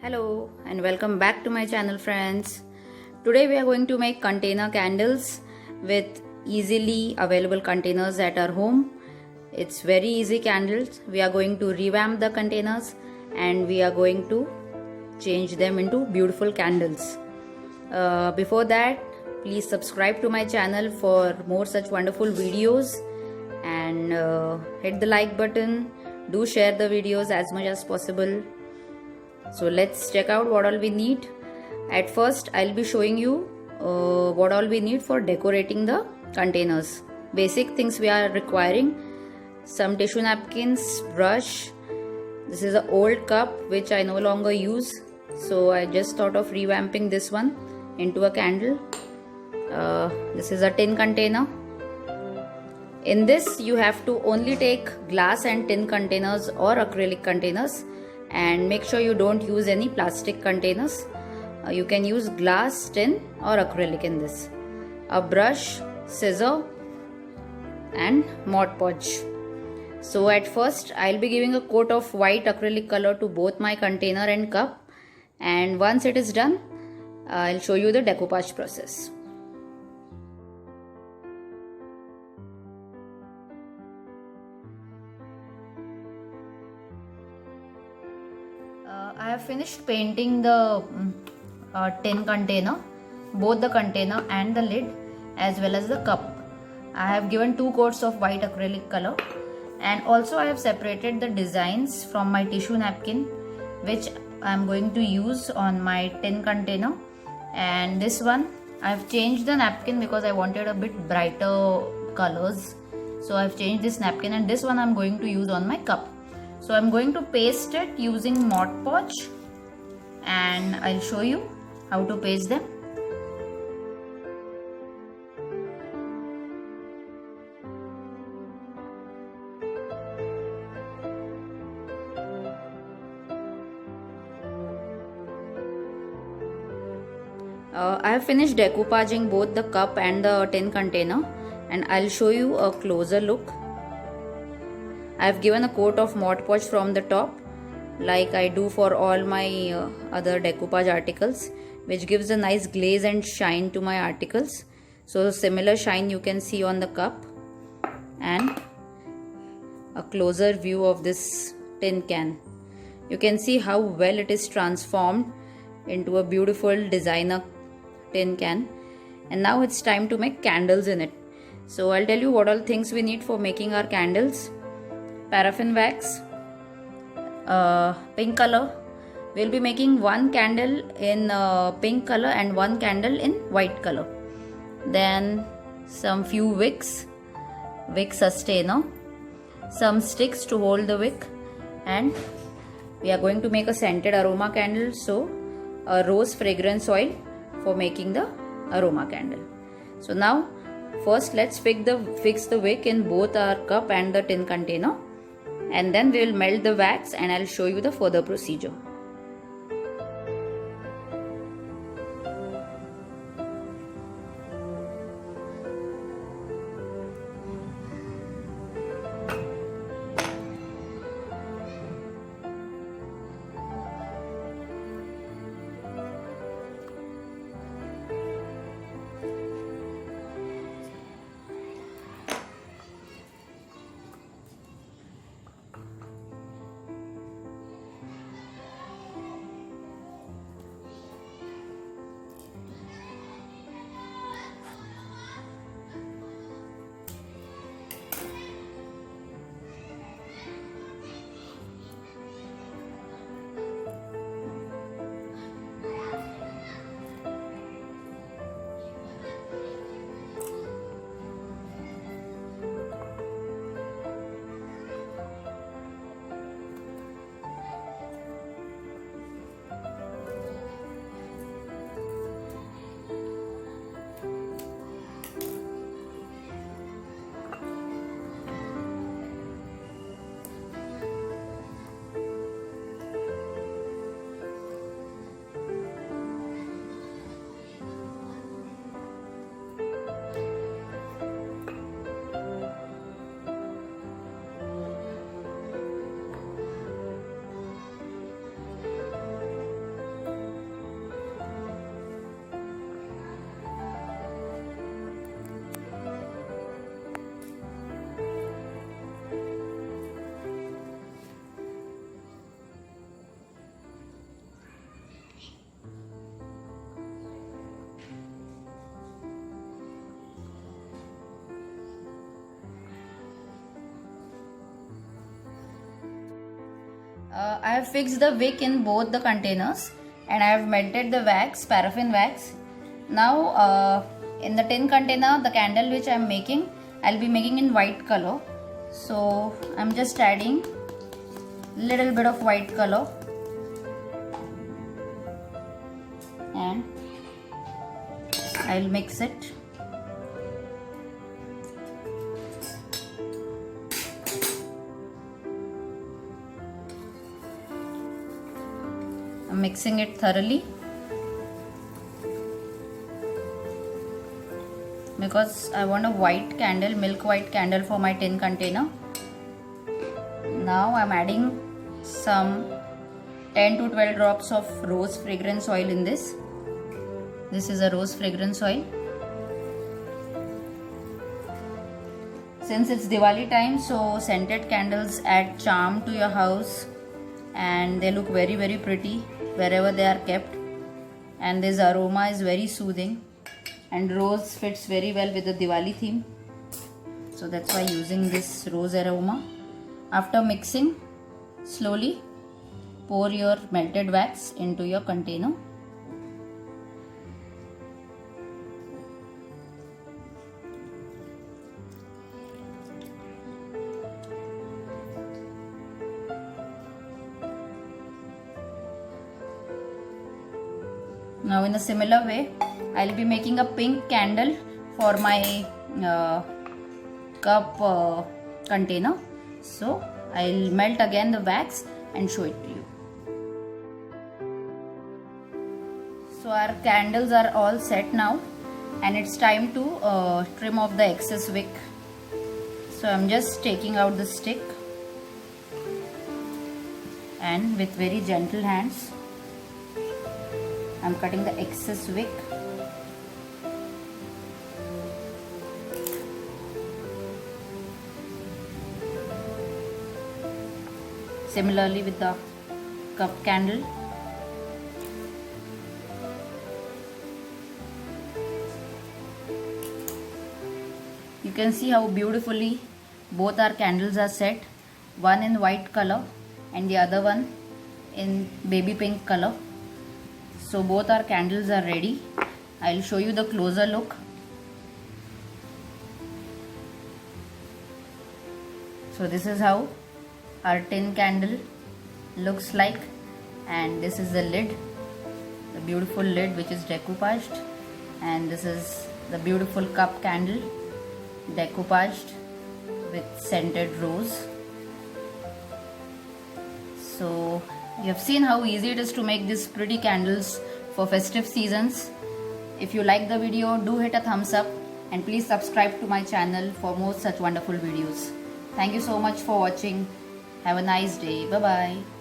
Hello and welcome back to my channel, friends. Today we are going to make container candles with easily available containers at our home. It's very easy candles. We are going to revamp the containers and we are going to change them into beautiful candles. Before that, please subscribe to my channel for more such wonderful videos and hit the like button. Do share the videos as much as possible. So let's check out what all we need. At first I'll be showing you what all we need for decorating the containers. Basic things we are requiring: some tissue napkins, brush. This is an old cup which I no longer use, so I just thought of revamping this one into a candle. This is a tin container. In this you have to only take glass and tin containers or acrylic containers, and make sure you don't use any plastic containers. You can use glass, tin or acrylic in this. A brush, scissor and Mod Podge. So at first I'll be giving a coat of white acrylic color to both my container and cup, and once it is done I'll show you the decoupage process. I have finished painting the tin container, both the container and the lid as well as the cup. I have given 2 coats of white acrylic color, and also I have separated the designs from my tissue napkin which I am going to use on my tin container. And this one I have changed the napkin because I wanted a bit brighter colors, so I have changed this napkin, and this one I am going to use on my cup. So I'm going to paste it using Mod Podge, and I'll show you how to paste them. I have finished decoupaging both the cup and the tin container, and I'll show you a closer look. I have given a coat of Mod Podge from the top, like I do for all my other decoupage articles, which gives a nice glaze and shine to my articles. So similar shine you can see on the cup, and a closer view of this tin can. You can see how well it is transformed into a beautiful designer tin can. And now it's time to make candles in it. So I'll tell you what all things we need for making our candles. Paraffin wax, pink color. We'll be making one candle in pink color and one candle in white color. Then some few wicks, wick sustainer, some sticks to hold the wick, and we are going to make a scented aroma candle, so a rose fragrance oil for making the aroma candle. So now first let's fix the wick in both our cup and the tin container, and then we will melt the wax and I'll show you the further procedure. I have fixed the wick in both the containers and I have melted the wax, paraffin wax. Now in the tin container, the candle which I am making, I'll be making in white color. So I'm just adding little bit of white color and I'll mix it. I'm mixing it thoroughly because I want a white candle, milk white candle for my tin container. Now I'm adding some 10 to 12 drops of rose fragrance oil in this. This is a rose fragrance oil. Since it's Diwali time, so scented candles add charm to your house and they look very pretty wherever they are kept, and this aroma is very soothing and rose fits very well with the Diwali theme, so that's why using this rose aroma. After mixing, slowly pour your melted wax into your container. Now in a similar way, I'll be making a pink candle for my cup container. So I'll melt again the wax and show it to you. So our candles are all set now and it's time to trim off the excess wick. So I'm just taking out the stick and with very gentle hands I'm cutting the excess wick. Similarly with the cup candle. You can see how beautifully both our candles are set. One in white color and the other one in baby pink color. So both our candles are ready. I'll show you the closer look. So this is how our tin candle looks like, and this is the lid, the beautiful lid which is decoupaged, and this is the beautiful cup candle decoupaged with scented rose. So you have seen how easy it is to make these pretty candles for festive seasons. If you like the video, do hit a thumbs up and please subscribe to my channel for more such wonderful videos. Thank you so much for watching. Have a nice day. Bye bye.